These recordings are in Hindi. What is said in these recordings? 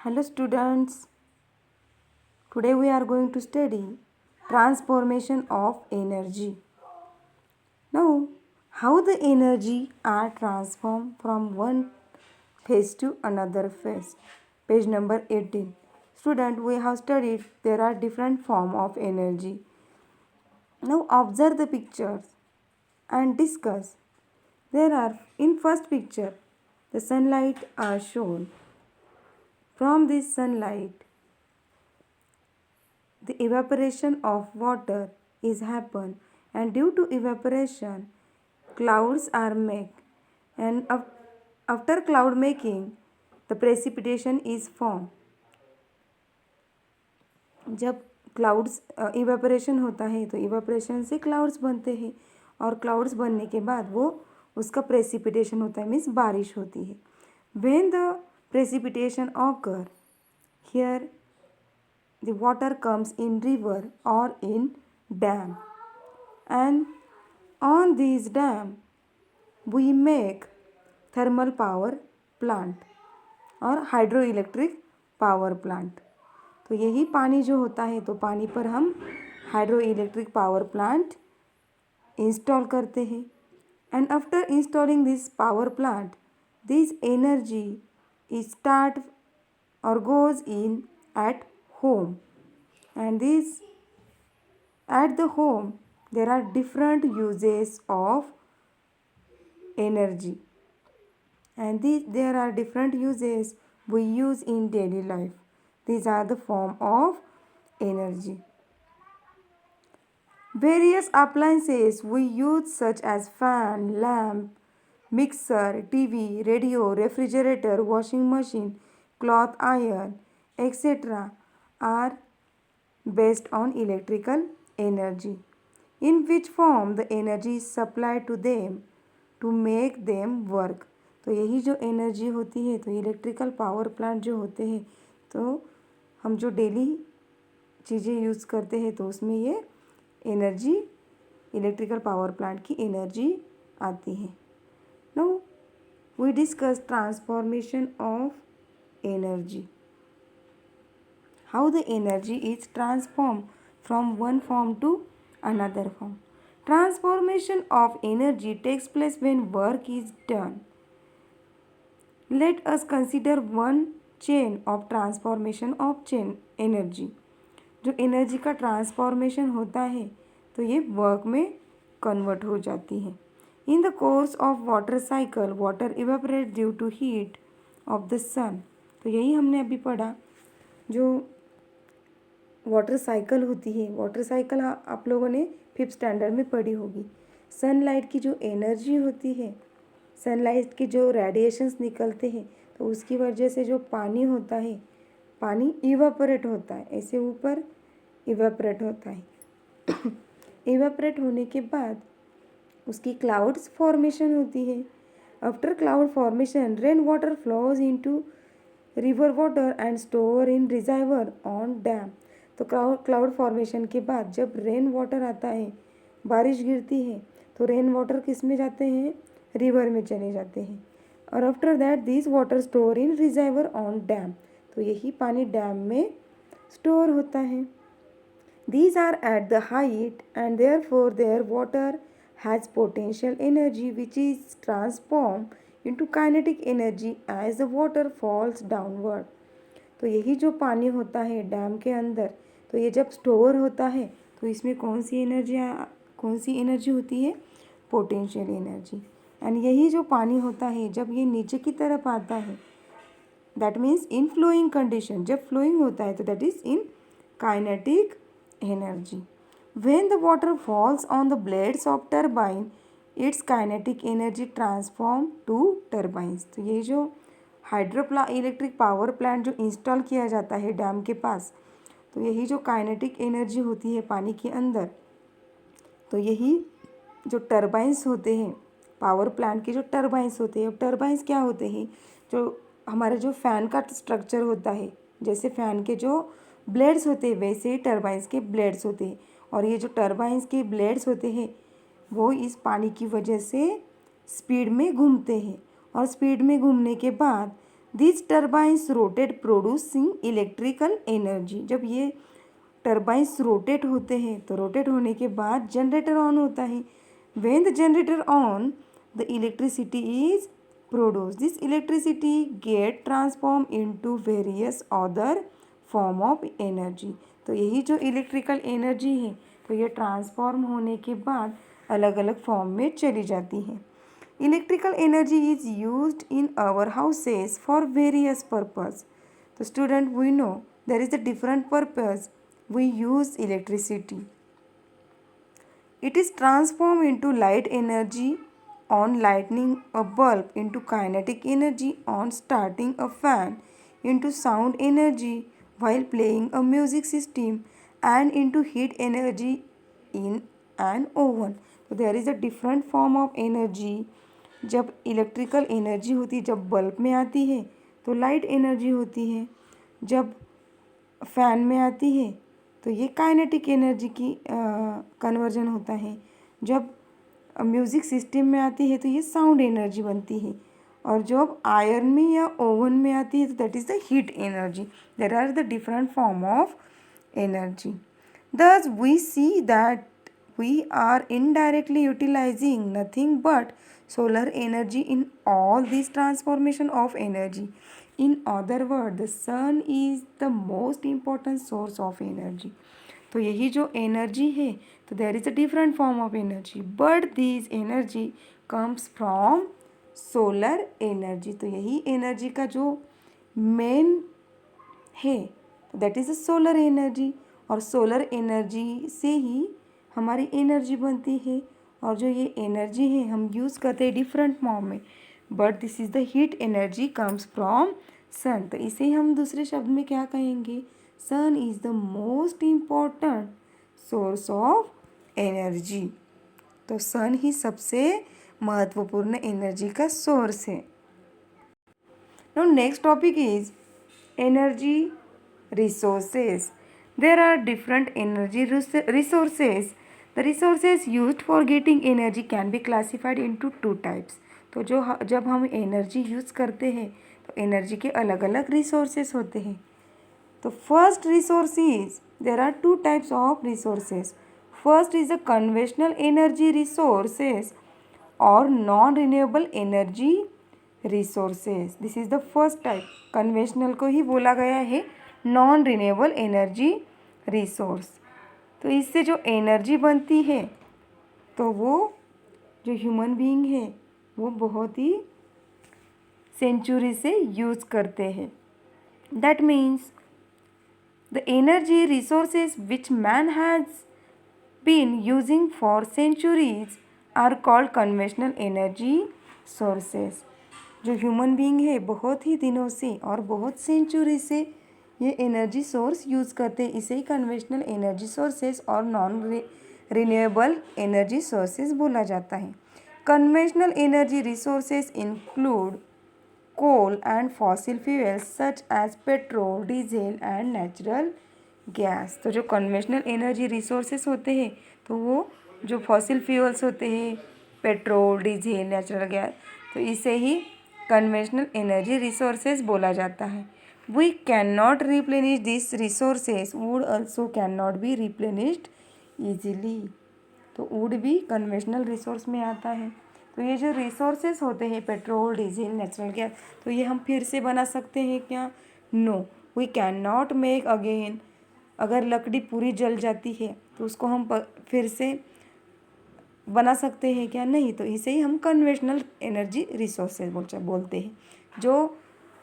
Hello students, today we are going to study transformation of energy. Now, how the energy are transformed from one phase to another phase. Page number 18. Student, we have studied there are different form of energy. Now observe the pictures and discuss. There are in first picture the sunlight are shown. From this sunlight the evaporation of water is happen, and due to evaporation clouds are made, and after cloud making the precipitation is formed. जब क्लाउड्स इवेपोरेशन होता है तो इवेपोरेशन से क्लाउड्स बनते हैं, और क्लाउड्स बनने के बाद वो उसका प्रेसिपिटेशन होता है, मीन्स बारिश होती है. When the precipitation occur here the water comes in river or in dam, and on these dam we make thermal power plant और हाइड्रोइलेक्ट्रिक पावर प्लांट. तो यही पानी जो होता है तो पानी पर हम हाइड्रोइलेक्ट्रिक पावर प्लांट इंस्टॉल करते हैं. And after installing this power plant this energy start or goes in at home, and this at the home there are different uses of energy, and there are different uses we use in daily life. These are the form of energy. Various appliances we use such as fan, lamp, mixer, TV, radio, refrigerator, washing machine, cloth iron, etc. are based on electrical energy. In which form the energy is supplied to them to make them work. तो यही जो एनर्जी होती है तो इलेक्ट्रिकल पावर प्लांट जो होते हैं तो हम जो डेली चीज़ें यूज़ करते हैं तो उसमें ये एनर्जी इलेक्ट्रिकल पावर प्लांट की एनर्जी आती है. Now we discuss transformation of energy. How the energy is transformed from one form to another form. Transformation of energy takes place when work is done. Let us consider one chain of transformation of chain energy. जो एनर्जी का ट्रांसफॉर्मेशन होता है तो ये वर्क में कन्वर्ट हो जाती है. In the course of water cycle water evaporate due to heat of the sun. तो यही हमने अभी पढ़ा, जो वाटर साइकिल होती है, वाटर साइकिल आप लोगों ने 5th स्टैंडर्ड में पढ़ी होगी. सनलाइट की जो एनर्जी होती है, सनलाइट के जो रेडिएशंस निकलते हैं तो उसकी वजह से जो पानी होता है, पानी इवेपोरेट होता है, ऐसे ऊपर इवेपोरेट होता है. इवेपोरेट होने के बाद उसकी क्लाउड्स फॉर्मेशन होती है. After cloud formation rain water flows into river water and store in reservoir on dam. तो क्लाउड फॉर्मेशन के बाद जब रेन वाटर आता है, बारिश गिरती है, तो रेन वाटर किस में जाते हैं, रिवर में चले जाते हैं. और after that this water store in reservoir on dam. तो यही पानी डैम में स्टोर होता है. These are at the height and therefore their water has potential energy which is transformed into kinetic energy as the water falls downward. तो यही जो पानी होता है डैम के अंदर, तो ये जब स्टोर होता है तो इसमें कौन सी एनर्जी होती है, पोटेंशियल एनर्जी. एंड यही जो पानी होता है जब ये नीचे की तरफ आता है, that means in flowing condition, जब फ्लोइंग होता है तो that is in kinetic energy. When the water falls on the blades of turbine, its kinetic energy transform to turbines. तो ये जो इलेक्ट्रिक पावर प्लांट जो इंस्टॉल किया जाता है डैम के पास, तो यही जो काइनेटिक एनर्जी होती है पानी के अंदर, तो यही जो टर्बाइंस होते हैं, पावर प्लांट के जो टर्बाइंस होते हैं, टर्बाइंस क्या होते हैं, जो हमारे जो फ़ैन का स्ट्रक्चर होता है, जैसे फ़ैन के जो ब्लेड्स होते हैं वैसे ही टर्बाइंस के ब्लेड्स होते हैं. और ये जो टर्बाइंस के ब्लेड्स होते हैं वो इस पानी की वजह से स्पीड में घूमते हैं, और स्पीड में घूमने के बाद this turbines rotate producing electrical energy. जब ये टर्बाइंस रोटेट होते हैं तो रोटेट होने के बाद जनरेटर ऑन होता है। When the generator on, the electricity is produce. This electricity get transform into various other form of energy. तो यही जो इलेक्ट्रिकल एनर्जी है तो ये ट्रांसफॉर्म होने के बाद अलग अलग फॉर्म में चली जाती है। Electrical energy is used in our houses for various purpose. तो student we know there is a different purpose we use electricity. It is transformed into light energy on lighting a bulb, into kinetic energy on starting a fan, into sound energy while playing a music system, and into heat energy in an oven. So there is a different form of energy. जब इलेक्ट्रिकल एनर्जी होती है, जब बल्ब में आती है तो लाइट एनर्जी होती है, जब फैन में आती है तो ये काइनेटिक एनर्जी की कन्वर्जन होता है, जब म्यूज़िक सिस्टम में आती है तो ये साउंड एनर्जी बनती है, और जब आयरन में या ओवन में आती है तो that is the heat energy. There are the different form of energy. Thus we see that we are indirectly utilizing nothing but solar energy in all these transformation of energy. In other words, the sun is the most important source of energy. तो यही जो एनर्जी है तो there is a different form of energy, but this energy comes from solar energy. तो यही एनर्जी का जो मेन है तो that is a solar energy, और सोलर एनर्जी से ही हमारी एनर्जी बनती है, और जो ये एनर्जी है हम यूज़ करते हैं डिफरेंट फॉर्म में, but this is the heat energy comes from sun. तो इसे हम दूसरे शब्द में क्या कहेंगे, sun is the most important source of energy. तो सन ही सबसे महत्वपूर्ण एनर्जी का सोर्स है। Now next topic is energy resources. There are different energy resources. The resources used for getting energy can be classified into two types. तो जब हम एनर्जी यूज़ करते हैं तो एनर्जी के अलग अलग रिसोर्सेस होते हैं। तो first resource is, there are two types of resources. First is a conventional energy resources और non renewable energy resources. This is the first type. Conventional को ही बोला गया है नॉन रिन्यूएबल एनर्जी रिसोर्स। तो इससे जो एनर्जी बनती है तो वो जो ह्यूमन बीइंग है वो बहुत ही सेंचुरी से यूज़ करते हैं। That means the energy resources which man has been using for centuries are called conventional energy sources. जो ह्यूमन बीइंग है बहुत ही दिनों से और बहुत सेंचुरी से ये एनर्जी सोर्स यूज़ करते हैं, इसे ही कन्वेंशनल एनर्जी सोर्सेज और नॉन रिन्यूएबल एनर्जी सोर्सेज बोला जाता है। Conventional energy resources include coal and fossil fuels such as petrol, diesel and natural gas. तो जो कन्वेंशनल एनर्जी रिसोर्सेज होते हैं तो वो जो फॉसिल फ्यूल्स होते हैं, पेट्रोल, डीजल, नेचुरल गैस, तो इसे ही कन्वेंशनल एनर्जी रिसोर्सेज बोला जाता है। We cannot replenish these resources. Wood also cannot be replenished easily. तो वुड भी कन्वेंशनल रिसोर्स में आता है। तो ये जो रिसोर्सेस होते हैं पेट्रोल, डीजल, नेचुरल गैस, तो ये हम फिर से बना सकते हैं क्या? No, we can not make again. अगर लकड़ी पूरी जल जाती है तो उसको हम फिर से बना सकते हैं क्या? नहीं। तो इसे ही हम कन्वेंशनल एनर्जी रिसोर्सेज बोलते हैं। जो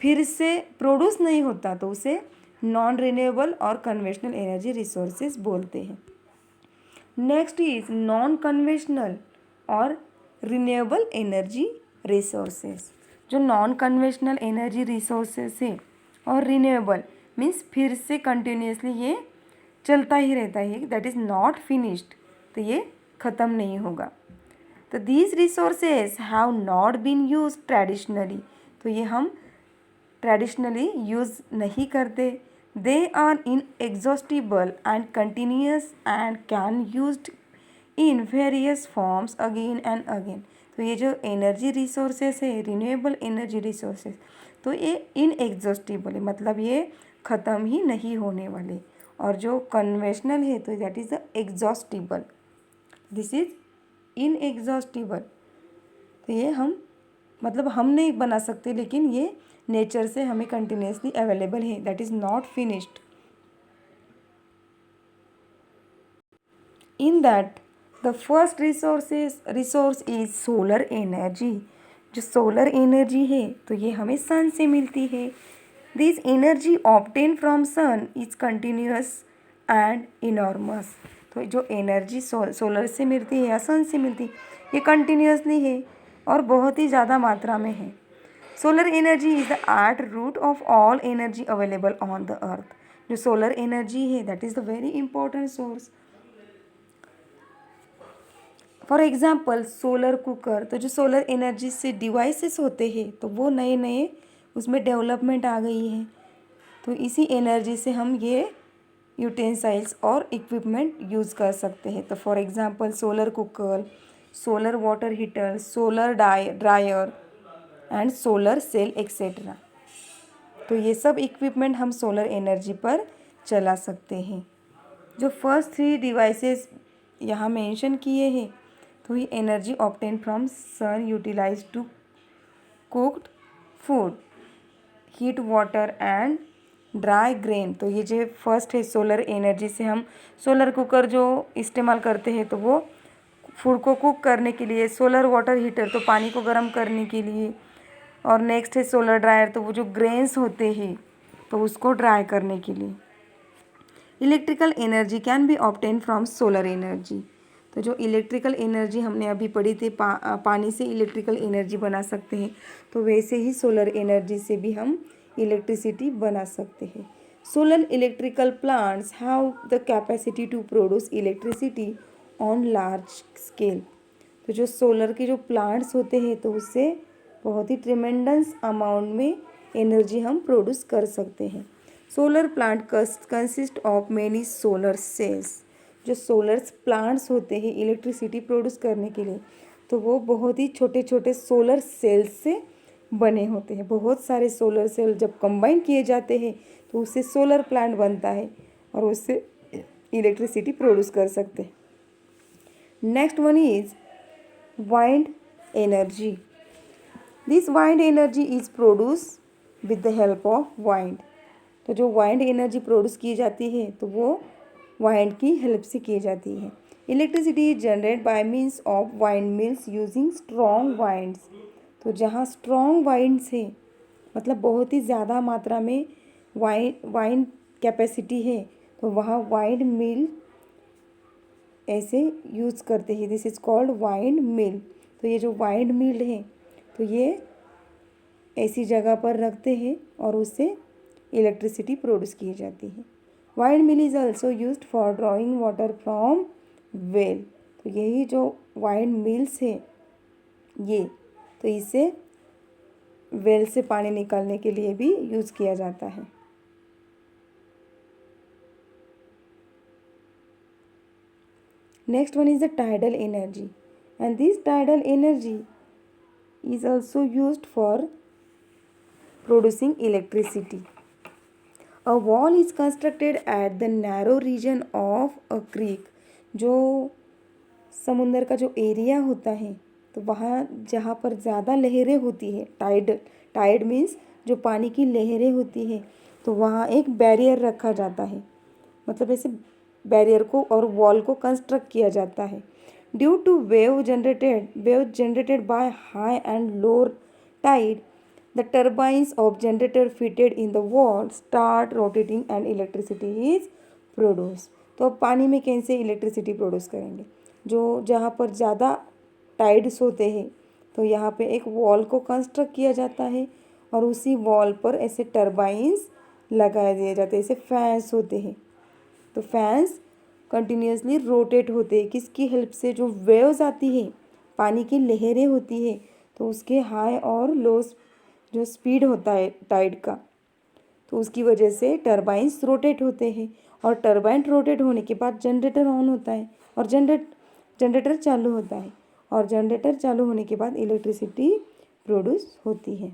फिर से प्रोड्यूस नहीं होता तो उसे नॉन रिन्यूएबल और कन्वेंशनल एनर्जी रिसोर्सेज बोलते हैं। नेक्स्ट इज नॉन कन्वेंशनल और रिन्यूएबल एनर्जी रिसोर्सेज। जो नॉन कन्वेंशनल एनर्जी रिसोर्सेज है और रिन्यूएबल मीन्स फिर से कंटिन्यूसली ये चलता ही रहता है, दैट इज़ नॉट फिनिश्ड, तो ये ख़त्म नहीं होगा। तो these resources have not been use traditionally. तो ये हम ट्रेडिशनली यूज़ नहीं करते। They are inexhaustible and continuous and can used in various forms again and again. तो ये जो एनर्जी रिसोर्सेस है, रिन्यूएबल एनर्जी रिसोर्सेस, तो ये इनएग्जॉस्टिबल है, मतलब ये ख़त्म ही नहीं होने वाले। और जो कन्वेंशनल है तो that is the exhaustible, this is inexhaustible. तो ये हम नहीं बना सकते, लेकिन ये नेचर से हमें कंटिन्यूसली अवेलेबल है, that is not finished. In that the first resource is solar energy. जो सोलर एनर्जी है तो ये हमें सन से मिलती है। This energy obtain from sun is continuous and enormous. तो जो एनर्जी सोलर से मिलती है या सन से मिलती है, ये कंटिन्यूसली है और बहुत ही ज़्यादा मात्रा में है। Solar energy is the at root of all energy available on the earth. जो सोलर एनर्जी है that is the very important source. For example solar cooker, तो जो सोलर एनर्जी से डिवाइसेस होते हैं तो वो नए नए उसमें डेवलपमेंट आ गई है। तो इसी एनर्जी से हम ये यूटेंसाइल्स और इक्विपमेंट यूज़ कर सकते हैं। तो for example solar cooker, solar water heater, solar dryer and solar cell etcetera. तो ये सब इक्विपमेंट हम सोलर एनर्जी पर चला सकते हैं। जो फर्स्ट 3 डिवाइसेस यहाँ मेंशन किए हैं तो ये energy obtain from sun utilise to cooked food, heat water and dry grain. तो ये जो फर्स्ट है सोलर एनर्जी से हम सोलर कुकर जो इस्तेमाल करते हैं तो वो फूड को कुक करने के लिए, सोलर वाटर हीटर तो पानी को गर्म करने के लिए, और नेक्स्ट है सोलर ड्रायर, तो वो जो ग्रेन्स होते हैं तो उसको ड्राई करने के लिए। Electrical energy can be obtain from solar energy. तो जो इलेक्ट्रिकल एनर्जी हमने अभी पढ़ी थी, पानी से इलेक्ट्रिकल एनर्जी बना सकते हैं, तो वैसे ही सोलर एनर्जी से भी हम इलेक्ट्रिसिटी बना सकते हैं। Solar electrical plants have the capacity to produce electricity on large scale. तो जो सोलर के जो प्लांट्स होते हैं तो उससे बहुत ही ट्रिमेंडस अमाउंट में एनर्जी हम प्रोड्यूस कर सकते हैं। Solar plant consist of many solar cells. जो सोलर प्लांट्स होते हैं इलेक्ट्रिसिटी प्रोड्यूस करने के लिए, तो वो बहुत ही छोटे छोटे सोलर सेल्स से बने होते हैं। बहुत सारे सोलर सेल जब कंबाइन किए जाते हैं तो उससे सोलर प्लांट बनता है और उससे इलेक्ट्रिसिटी प्रोड्यूस कर सकते हैं। Next one is wind energy. This wind energy is produce with the help of wind. तो जो वाइंड एनर्जी प्रोड्यूस की जाती है तो वो वाइंड की हेल्प से की जाती है। Electricity is generate bye means of wind mills using strong winds. तो जहाँ स्ट्रॉन्ग वाइंड्स है, मतलब बहुत ही ज़्यादा मात्रा में वाइंड कैपेसिटी है, तो वहाँ वाइंड मिल ऐसे यूज़ करते हैं। दिस इज़ कॉल्ड वाइंड मिल। तो ये जो वाइंड मिल है तो ये ऐसी जगह पर रखते हैं और उससे इलेक्ट्रिसिटी प्रोड्यूस की जाती है। Wind mill is also used for drawing water from well. तो यही जो वाइंड मिल्स है ये, तो इसे वेल से पानी निकालने के लिए भी यूज़ किया जाता है। Next one is the tidal energy, and this tidal energy is also used for producing electricity. A wall is constructed at the narrow region of a creek. जो समुंदर का जो एरिया होता है तो वहाँ जहाँ पर ज़्यादा लहरें होती है, टाइड मीन्स जो पानी की लहरें होती है, तो वहाँ एक बैरियर रखा जाता है। मतलब ऐसे बैरियर को और वॉल को कंस्ट्रक्ट किया जाता है। Due to waves generated by high and low tide, the turbines of generator fitted in the wall start rotating and electricity is produced. तो अब पानी में कैसे इलेक्ट्रिसिटी प्रोड्यूस करेंगे? जो जहाँ पर ज़्यादा टाइड्स होते हैं तो यहाँ पे एक वॉल को कंस्ट्रक्ट किया जाता है और उसी वॉल पर ऐसे टर्बाइंस लगा दिए जाते हैं, ऐसे फैंस होते हैं। तो फैंस कंटिन्यूसली रोटेट होते हैं, किसकी हेल्प से? जो वेव्स आती है, पानी की लहरें होती है, तो उसके हाई और लो जो स्पीड होता है टाइड का, तो उसकी वजह से टरबाइंस रोटेट होते हैं और टरबाइन रोटेट होने के बाद जनरेटर ऑन होता है और जनरेटर चालू होता है और जनरेटर चालू होने के बाद इलेक्ट्रिसिटी प्रोड्यूस होती है।